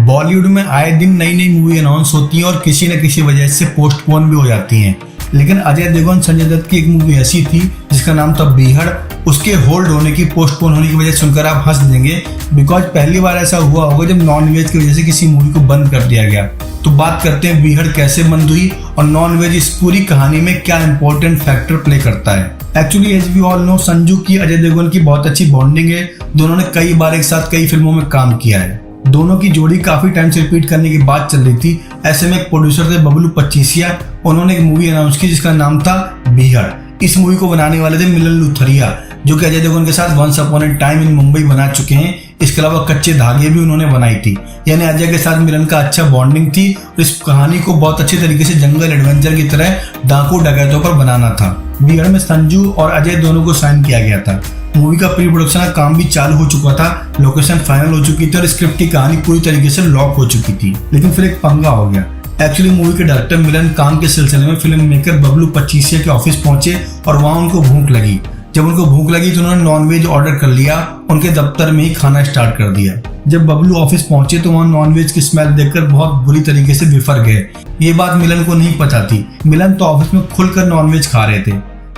बॉलीवुड में आए दिन नई नई मूवी अनाउंस होती हैं और किसी न किसी वजह से पोस्टपोन भी हो जाती हैं। लेकिन अजय देवगन संजय दत्त की एक मूवी ऐसी थी जिसका नाम था बीहड़, उसके होल्ड होने की, पोस्टपोन होने की वजह सुनकर आप हंस देंगे, बिकॉज पहली बार ऐसा हुआ होगा जब नॉनवेज की वजह से किसी मूवी को बंद कर दिया गया। तो बात करते हैं बीहड़ कैसे बंद हुई और नॉनवेज इस पूरी कहानी में क्या इंपॉर्टेंट फैक्टर प्ले करता है। Actually as we all know, Sanju की अजय देवगन की बहुत अच्छी बॉन्डिंग है। दोनों ने कई बार एक साथ कई फिल्मों में काम किया है। दोनों की जोड़ी काफी टाइम से रिपीट करने की बात चल रही थी। ऐसे में एक प्रोड्यूसर थे बबलू पच्चीसिया, उन्होंने एक मूवी अनाउंस की जिसका नाम था बीहड़। इस मूवी को बनाने वाले थे मिलन लुथरिया, जो कि अजय देवगन के साथ once upon a time in Mumbai बना चुके हैं। इसके अलावा कच्चे धागे भी उन्होंने बनाई थी, यानी अजय के साथ मिलन का अच्छा बॉन्डिंग थी। और इस कहानी को बहुत अच्छे तरीके से जंगल एडवेंचर की तरह डाकू डकैतों पर बनाना था। बीहड़ में संजू और अजय दोनों को साइन किया गया था। मूवी का प्री प्रोडक्शन का काम भी चालू हो चुका था, लोकेशन फाइनल हो चुकी थी और स्क्रिप्ट की कहानी पूरी तरीके से लॉक हो चुकी थी। लेकिन फिर एक पंगा हो गया। एक्चुअली मूवी के डायरेक्टर मिलन काम के सिलसिले में फिल्म मेकर बबलू पच्चीसिया के ऑफिस पहुंचे और वहां उनको भूख लगी। जब उनको भूख लगी तो उन्होंने नॉनवेज ऑर्डर कर लिया, उनके दफ्तर में ही खाना स्टार्ट कर दिया। जब बबलू ऑफिस पहुंचे तो वहां नॉनवेज की स्मेल देखकर बहुत बुरी तरीके से बिफर गए। ये बात मिलन को नहीं पता थी। मिलन तो ऑफिस में खुलकर नॉनवेज खा रहे थे।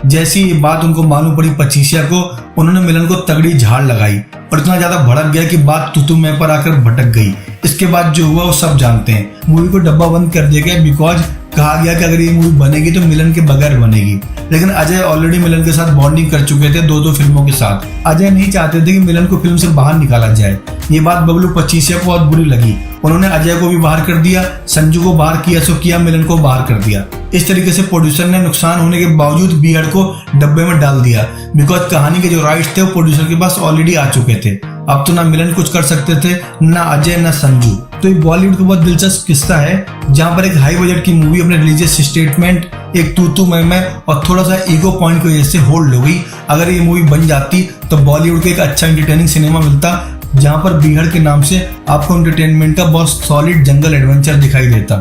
जैसी ये बात उनको मालूम पड़ी पच्चीसिया को, उन्होंने मिलन को तगड़ी झाड़ लगाई और इतना ज्यादा भड़क गया कि बात तू मैं पर आकर भटक गई। इसके बाद जो हुआ वो सब जानते हैं। मूवी को डब्बा बंद कर दिया गया, बिकॉज कहा गया कि अगर ये मूवी बनेगी तो मिलन के बगैर बनेगी। लेकिन अजय ऑलरेडी मिलन के साथ बॉन्डिंग कर चुके थे दो फिल्मों के साथ। अजय नहीं चाहते थे कि मिलन को फिल्म से बाहर निकाला जाए। ये बात बबलू पच्चीसिया को बहुत बुरी लगी। उन्होंने अजय को भी बाहर कर दिया, संजू को बाहर किया सो किया, मिलन को बाहर कर दिया। इस तरीके से प्रोड्यूसर ने नुकसान होने के बावजूद बीहड़ को डब्बे में डाल दिया, बिकॉज कहानी के जो राइट्स थे वो प्रोड्यूसर के पास ऑलरेडी आ चुके थे। अब तो ना मिलन कुछ कर सकते थे, ना अजय ना संजू। तो ये बॉलीवुड का बहुत दिलचस्प किस्सा है, जहां पर एक हाई बजट की मूवी अपने रिलीजियस स्टेटमेंट, एक तू मैं और थोड़ा सा ईगो पॉइंट की वजह से होल्ड हो गई। अगर ये मूवी बन जाती तो बॉलीवुड को एक अच्छा एंटरटेनिंग सिनेमा मिलता, जहां पर बीहड़ के नाम से आपको एंटरटेनमेंट का बहुत सॉलिड जंगल एडवेंचर दिखाई देता।